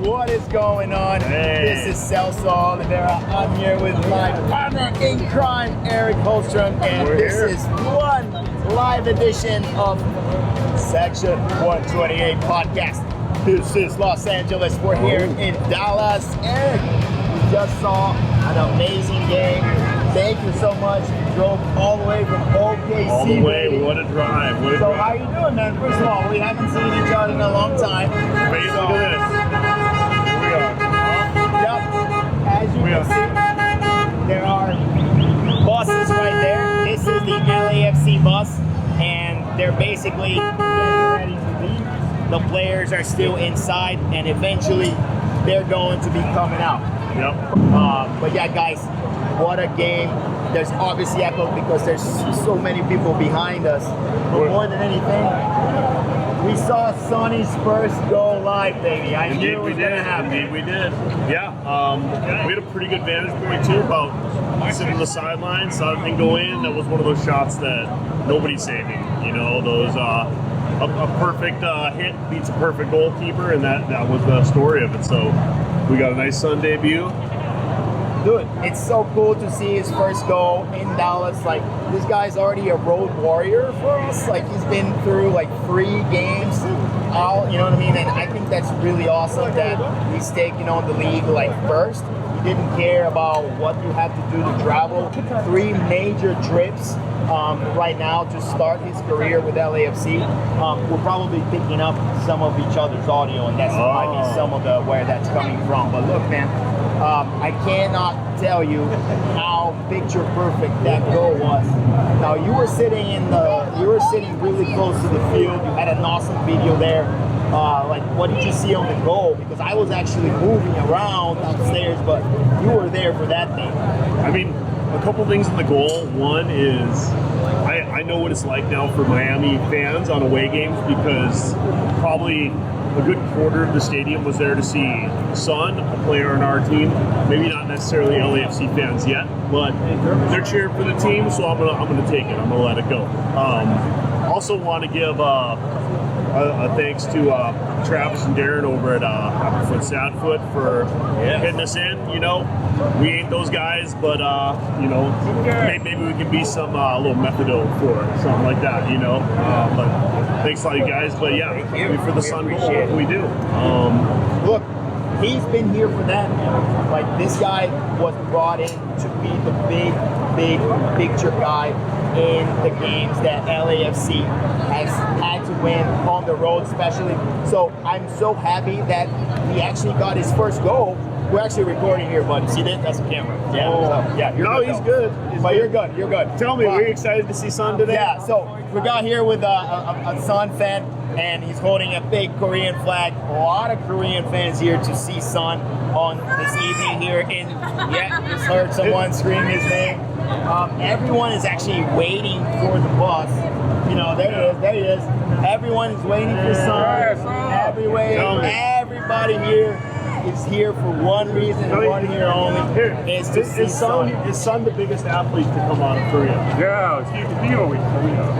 what is going on? Hey. This is Celso Oliveira. I'm here with my partner in crime, Eric Holstrom, and this is one live edition of Section 128 podcast. This is Los Angeles. We're here in Dallas. Eric, we just saw an amazing game. Thank you so much. You drove all the way from OKC. All the way, baby. what a drive. What a So drive. how you doing, man? First of all, we haven't seen each other in a long time. Wait, look at this. Here we are. Yep. As you can see, there are buses right there. This is the LAFC bus, and they're basically getting ready to leave. The players are still inside, and eventually they're going to be coming out. Yep. But yeah, guys, what a game. There's obviously echo because there's so many people behind us. But more than anything, we saw Sonny's first goal live, baby. I knew it was going to happen. Indeed we did. Yeah. We had a pretty good vantage point, too, about sitting on the sidelines, saw the thing go in. That was one of those shots that nobody's saving. You know, those a perfect hit beats a perfect goalkeeper, and that was the story of it. So we got a nice Sun debut. Dude, it's so cool to see his first goal in Dallas. Like, this guy's already a road warrior for us. Like, he's been through like 3 games out, you know what I mean? And I think that's really awesome that he's taking on the league like first. He didn't care about what you have to do to travel. 3 major trips right now to start his career with LAFC. We're probably picking up some of each other's audio, and that's might be some of the where that's coming from. But look, man, I cannot tell you how picture perfect that goal was. Now you were sitting really close to the field. You had an awesome video there. Like, what did you see on the goal? Because I was actually moving around upstairs, but you were there for that thing. I mean, a couple things in the goal. One is I know what it's like now for Miami fans on away games because probably a good quarter of the stadium was there to see Son, a player on our team. Maybe not necessarily LAFC fans yet, but they're cheering for the team, so I'm gonna take it. I'm gonna let it go. Also want to give a thanks to Travis and Darren over at Happy Foot Sad Foot for hitting us in. You know, we ain't those guys, but you know, maybe we can be some little methadone for it, something like that. You know, but thanks a lot, you guys. But yeah, for the Sun goal, what can we do? Look, he's been here for that, man. Like, this guy was brought in to be the big picture guy in the games that LAFC has had to win on the road, especially. So I'm so happy that he actually got his first goal. We're actually recording here, buddy. See that? That's a camera. Yeah. So, yeah. He's good. But you're good. You're good. Tell me, were you excited to see Son today? Yeah. So we got here with a Son fan, and he's holding a big Korean flag. A lot of Korean fans here to see Son on this evening here. And just heard someone scream his name. Everyone is actually waiting for the bus. You know, there he is. Everyone is waiting for Son. Everybody here is here for one reason, one here only. Is to see Son. Is Son the biggest athlete to come out of Korea? Yeah, he always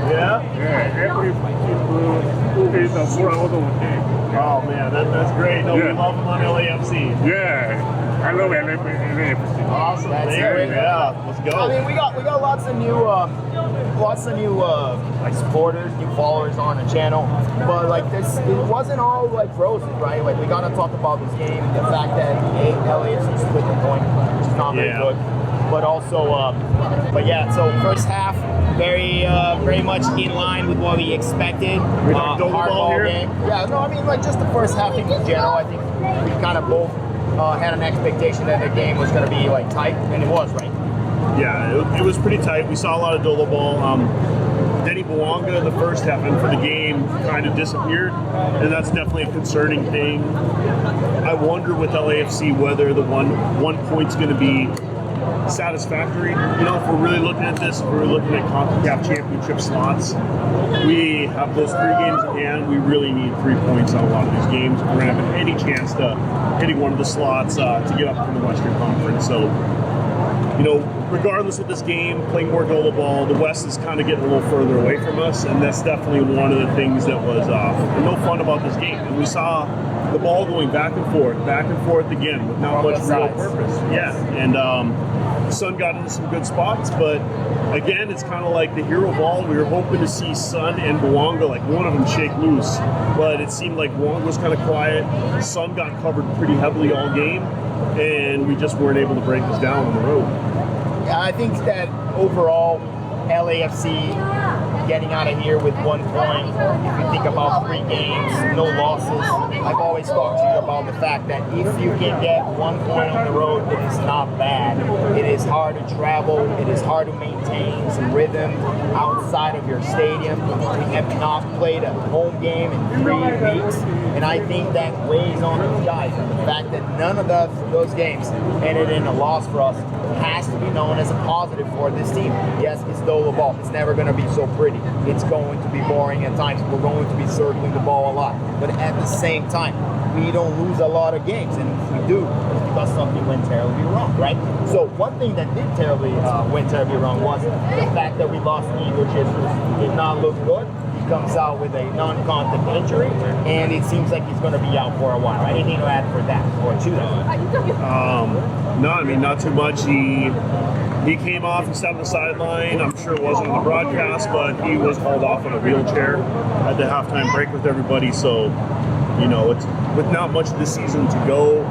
Yeah? Yeah, every people is a full auto game. Oh man, that's great. No, we love him on LAFC. Yeah, I love LAFC. Awesome. That's there, great. yeah. Let's go. I mean, we got lots of new like supporters, new followers on the channel, but like this, it wasn't all like roses, right? Like, we gotta talk about this game, the fact that LAFC split the point, which is not very good, but also, but yeah. So first half, very much in line with what we expected. Hardball game. Yeah, no, I mean, like, just the first half in general. I think we kind of both had an expectation that the game was going to be like tight, and it was, right? Yeah, it was pretty tight. We saw a lot of Dolo ball. Denny Bouanga in the first half and for the game kind of disappeared, and that's definitely a concerning thing. I wonder with LAFC whether the one point's going to be satisfactory. You know, if we're really looking at this, if we're looking at CONCACAF championship slots, we have those 3 games in hand. We really need 3 points on a lot of these games. We're going to have any chance to hitting one of the slots to get up from the Western Conference. So, you know, regardless of this game, playing more Dolo ball, the West is kind of getting a little further away from us, and that's definitely one of the things that was no fun about this game. And we saw the ball going back and forth again with not much real purpose. Yeah, and Son got into some good spots, but again, it's kind of like the hero ball. We were hoping to see Son and Bwanga, like one of them, shake loose, but it seemed like Bwanga was kind of quiet. Son got covered pretty heavily all game, and we just weren't able to break this down on the road. Yeah, I think that overall, LAFC getting out of here with 1 point. If you think about 3 games, no losses, I've always talked to you about the fact that if you can get 1 point on the road, it is not bad. It is hard to travel. It is hard to maintain some rhythm outside of your stadium. We have not played a home game in 3 weeks, and I think that weighs on those guys. And the fact that none of those games ended in a loss for us has to be known as a positive for this team. Yes, it's Dola ball. It's never going to be so pretty. It's going to be boring at times. We're going to be circling the ball a lot. But at the same time, we don't lose a lot of games. And if we do, it's because something went terribly wrong, right? So one thing that went terribly wrong was the fact that we lost Igor Jesus. Did not look good. He comes out with a non-contact injury, and it seems like he's going to be out for a while. Anything to add for that or to that? No, I mean, not too much. He came off and sat on the sideline. I'm sure it wasn't on the broadcast, but he was hauled off on a wheelchair at the halftime break with everybody. So, you know, it's with not much of the season to go.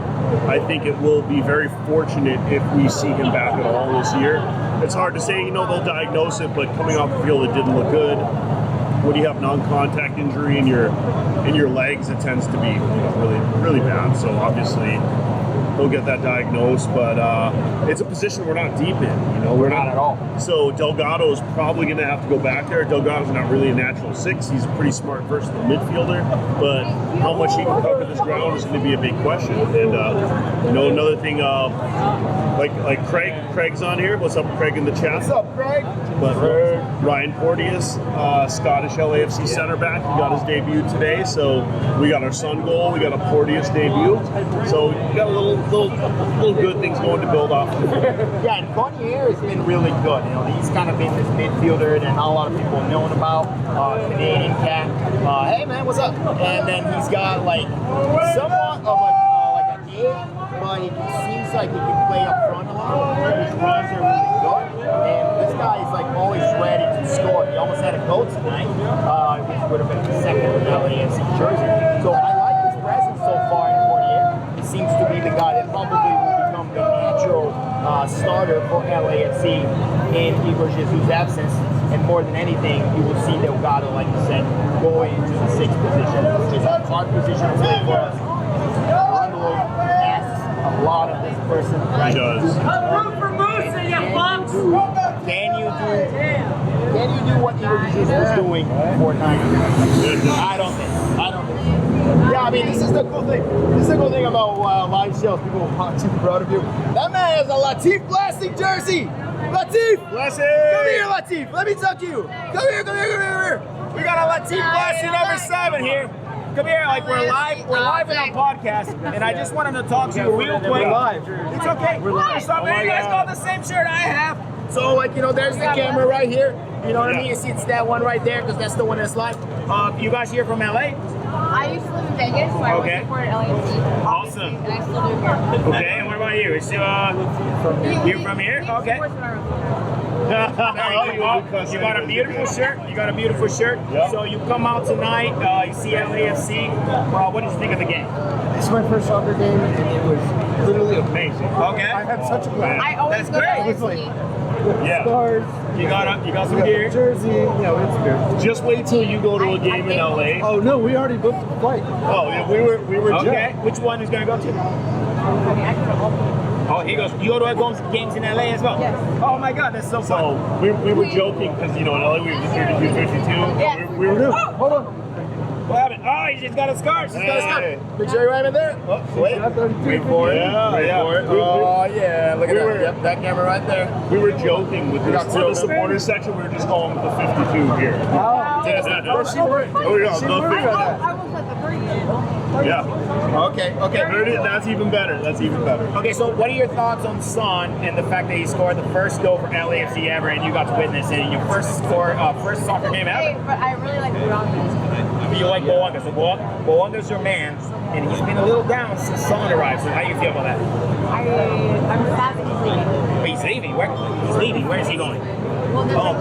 I think it will be very fortunate if we see him back at all this year. It's hard to say, they'll diagnose it, but coming off the field, it didn't look good. When you have non-contact injury in your legs, it tends to be really, really bad. So obviously, he'll get that diagnosed, but it's a position we're not deep in. We're not at all. So Delgado's probably going to have to go back there. Delgado's not really a natural 6. He's a pretty smart, versatile midfielder, but how much he can cover this ground is going to be a big question. And another thing, like Craig's on here. What's up, Craig, in the chat? What's up, Craig? But Ryan Porteous, Scottish LAFC center back, he got his debut today. So we got our Son goal, we got a Porteous debut. So we got a little good things going to build off of. Yeah, and Bonnier has been really good. He's kind of been this midfielder that not a lot of people have known about. Canadian cat. Hey man, what's up? And then he's got like somewhat of a game, but he seems like he can play up front a lot. His runs are really good, and this guy is like always ready to score. He almost had a goal tonight, which would have been the second in LAFC jersey. So I like his presence so far in Bonnier. He seems to be the guy that probably will become the natural starter for LAFC in Igor Jesus' absence. And more than anything, you will see Delgado, like you said, going into the 6th position, which is a hard position to play for us. Rundle asks a lot of this person. Right? He does. Can you do what Igor Jesus was doing for 90 minutes? I don't think. Yeah, I mean, this is the cool thing. This is the cool thing about live shows. People want to be proud of you. That man has a Latif Blasting jersey. Latif! Blessing! Come here, Latif. Let me talk to you. Come here. We got a Latif Blasting number 7 here. Come here, like we're live in our podcast, and I just wanted to talk to you real quick. It's okay. So maybe you guys got the same shirt I have. So there's the camera right here. You know what I mean? You see it's that one right there because that's the one that's live. You guys here from LA? I used to live in Vegas, so I was supported LAFC. Awesome. And I still do here. Okay, and what about you? You from here? Okay. You got a beautiful shirt. Yep. So you come out tonight. You see LAFC. What did you think of the game? This is my first soccer game, and it was literally amazing. Okay. I had such a blast. I always That's go to great. It was like Yeah. stars. You got some We gear. got the jersey. It's good. Just wait till you go to a game in LA. Oh no, we already booked the flight. Oh, yeah, we were Okay. Which one is gonna go to? Oh, he goes. You go to games in LA as well? Yes. Oh my God, that's so fun. So we were joking because in LA we were just here to do 52. Yes. We were Hold on. What happened? Oh, he just got a scar. Hey. Picture right in there. Oh, wait. wait for it. Yeah. Oh yeah, look at We that. were- Yep, that camera right there. We were joking with got the two. supporters section. We were just calling it the 52 here. Oh, Take a step forward. Oh yeah, She the moved 50. on I was at the 30. Yeah. Okay. Heard it? That's even better. Okay, so what are your thoughts on Son and the fact that he scored the first goal for LAFC ever, and you got to witness it in your first soccer game Hey, ever? but I really like Bronx. But you like Boanga, so Boanga's your man, and he's been a little down since Sonny arrived. So how do you feel about that? I'm sad that he's leaving. But he's leaving. He's leaving. Where is he going? Well,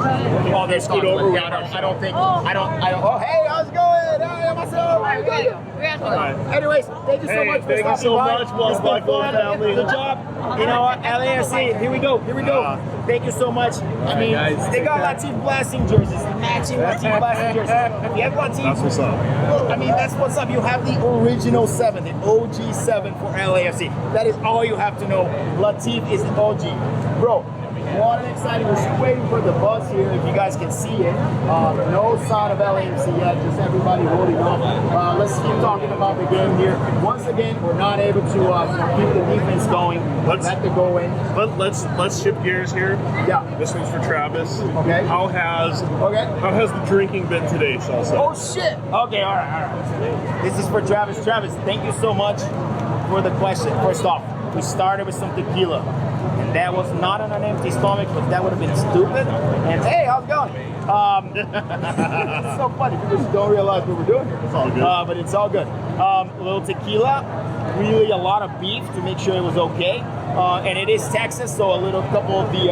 Oh, there's scoot over. Yeah, I don't think. I don't. Oh, hey, how's it going? Hey, myself. Alright, we gotta go. We gotta go. Anyways, thank you so much for thank you stopping so by. much, Well, It's been fun. family. Good job. You know what, LAFC, here we go. Thank you so much. I mean, guys, they got Latif blasting jerseys, matching Latif blasting jerseys. If you have Latif, That's what's up. I mean, that's what's up. You have the original 7, the OG 7 for LAFC. That is all you have to know. Latif is the OG. Bro, what an exciting. We're still waiting for the bus here, if you guys can see it. No sign of LAFC yet, just everybody holding off. Let's keep talking about the game here. Once again, we're not able to keep the defense going. Let the go in. Let's shift gears here. Yeah. This one's for Travis. Okay. How has the drinking been today, Salsa? Oh shit! Okay, all right. This is for Travis. Travis, thank you so much for the question. First off, we started with some tequila, and that was not on an empty stomach, but that would have been stupid. And hey, how's it going? It's so funny. People just don't realize what we're doing here. It's all good. But it's all good. A little tequila, really a lot of beef to make sure it was okay. And it is Texas, so a couple of the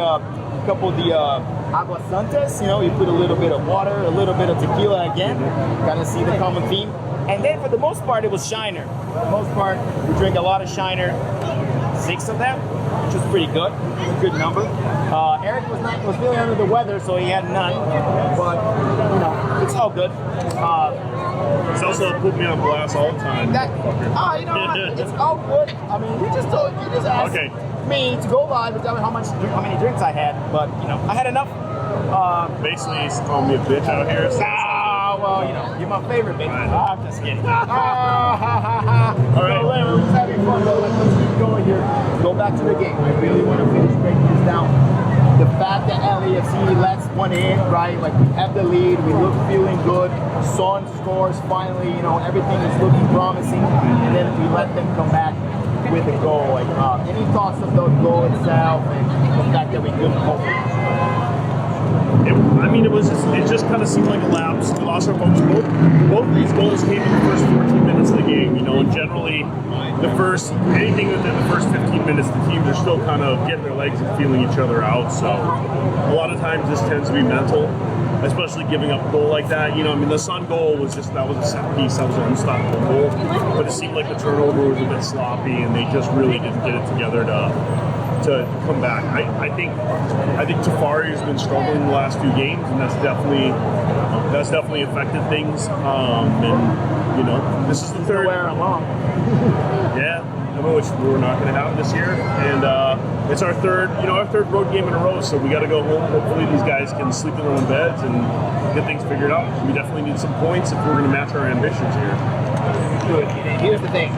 aguasantes. You know, you put a little bit of water, a little bit of tequila again. Kind of see the common theme. And then for the most part, it was Shiner. For the most part, we drink a lot of Shiner. 6 of them, which was pretty good. A good number. Eric was feeling under the weather, so he had none. But you know, it's all good. It's also put me on blast all the time. You know what? It's all good. I mean, you just asked me to go live and tell me how many drinks I had, but you know, I had enough. Basically, he's calling me a bitch out here. So Well, you know, you're my favorite, baby. I'm just kidding. All right. right. We're just having fun, though. Let's keep going here. Go back to the game. I really want to finish breaking this down. The fact that LAFC lets one in, right? Like, we have the lead. We look feeling good. Son scores finally. You know, everything is looking promising. And then we let them come back with a goal. Like, any thoughts of the goal itself and the fact that we couldn't hold it? It just kind of seemed like a lapse. We lost our focus. Both of these goals came in the first 14 minutes of the game, you know, and generally anything within the first 15 minutes, the teams are still kind of getting their legs and feeling each other out. So a lot of times this tends to be mental, especially giving up a goal like that. You know, I mean, the Sun goal was a set piece. That was an unstoppable goal. But it seemed like the turnover was a bit sloppy, and they just really didn't get it together to come back. I think Tafari has been struggling the last few games, and that's definitely affected things. And you know, this is the third. Yeah, which we're not going to have this year, and it's our third road game in a row. So we got to go home. Hopefully, these guys can sleep in their own beds and get things figured out. We definitely need some points if we're going to match our ambitions here. Here's the thing.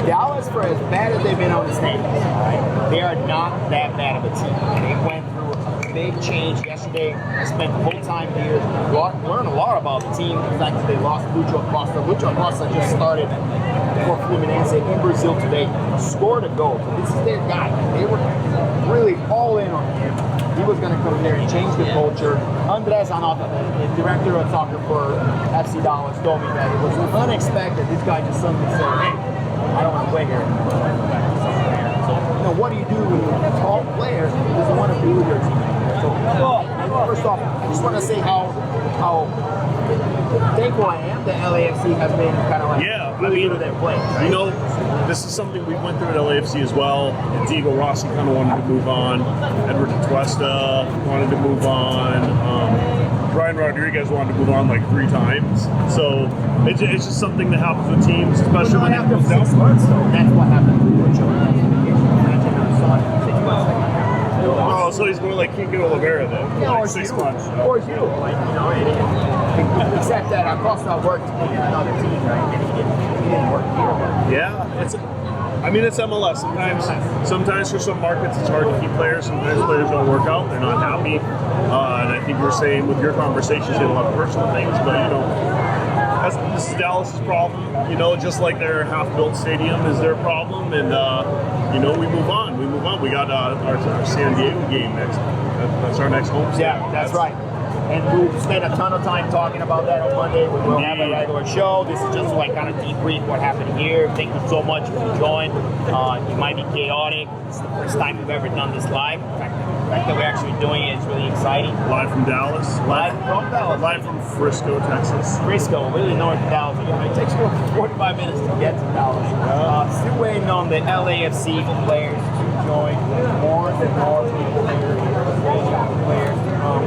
Dallas, for as bad as they've been on the stage, right, they are not that bad of a team. They went through a big change yesterday. I spent the whole time here, learned a lot about the team. The fact that they lost Lucho Acosta. Lucho Acosta just started for Fluminense in Brazil today, scored a goal. So this is their guy. They were really all in on him. He was going to come there and change the culture. Andres Anota, the director of soccer for FC Dallas, told me that it was unexpected. This guy just suddenly said, hey, I don't want to play here anymore. So, you know, what do you do with a tall player who doesn't want to be with your team? So, first off, I just want to say how thankful I am that LAFC has been kind of like really good at their play. Right? You know, this is something we went through at LAFC as well. Diego Rossi kind of wanted to move on. Edward Tuesta wanted to move on. Brian Rodriguez wanted to move on like 3 times. So it's just something that happens with teams, especially when it comes down. 6 months, though. That's what happened to Lucho. Imagine Sonny 6 months. Oh, so he's more like Kiko Oliveira then. Yeah, like or 6 you. months. Or you. Like, you know, except that Acosta worked in another team, right? And he didn't work here. Yeah, it's MLS. Sometimes for some markets it's hard to keep players. Sometimes players don't work out. They're not happy. And I think you're saying with your conversations, you had a lot of personal things, but you know, this is Dallas's problem. You know, just like their half-built stadium is their problem, and you know, we move on. We got our San Diego game next. That's our next home. Yeah, that's right. and we'll spend a ton of time talking about that on Monday. We will have a regular show. This is just to like kind of debrief what happened here. Thank you so much for joining. It might be chaotic. It's the first time we've ever done this live. In fact, the fact that we're actually doing it is really exciting. Live from Dallas. Live from Dallas. Live from Frisco, Texas. Frisco, really north of Dallas. It takes you 45 minutes to get to Dallas. Still waiting on the LAFC players to join. More and more people here. Players to come.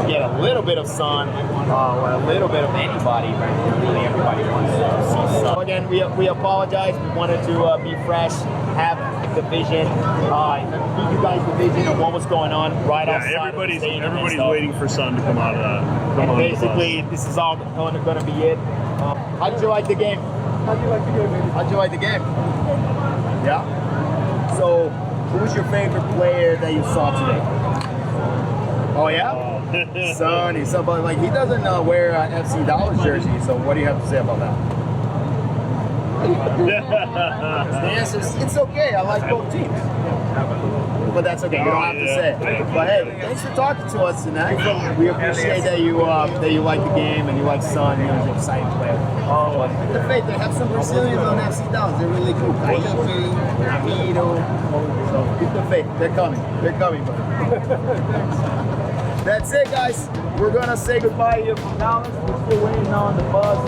Get a little bit of sun, or a little bit of anybody. Right? Really, everybody wants to see sun. Again, we apologize. We wanted to be fresh, have the vision, give you guys the vision of what was going on right outside. Everybody's everybody's waiting for sun to come out of that. And basically, this is all going to be it. How did you like the game? How'd you like the game? Yeah? So, who was your favorite player that you saw today? Oh, yeah? Sonny. Somebody, like, he doesn't wear an FC Dallas jersey, so what do you have to say about that? The answer is, it's okay. I like both teams. But that's okay. You don't have to say it. But hey, thanks for talking to us tonight. We appreciate that you like the game and you like Son. He's an exciting player. Keep the faith. They have some Brazilians on FC Dallas. They're really cool. Amido. So keep the faith. They're coming. They're coming, buddy. That's it, guys. We're gonna say goodbye here from Dallas. We're still waiting on the bus.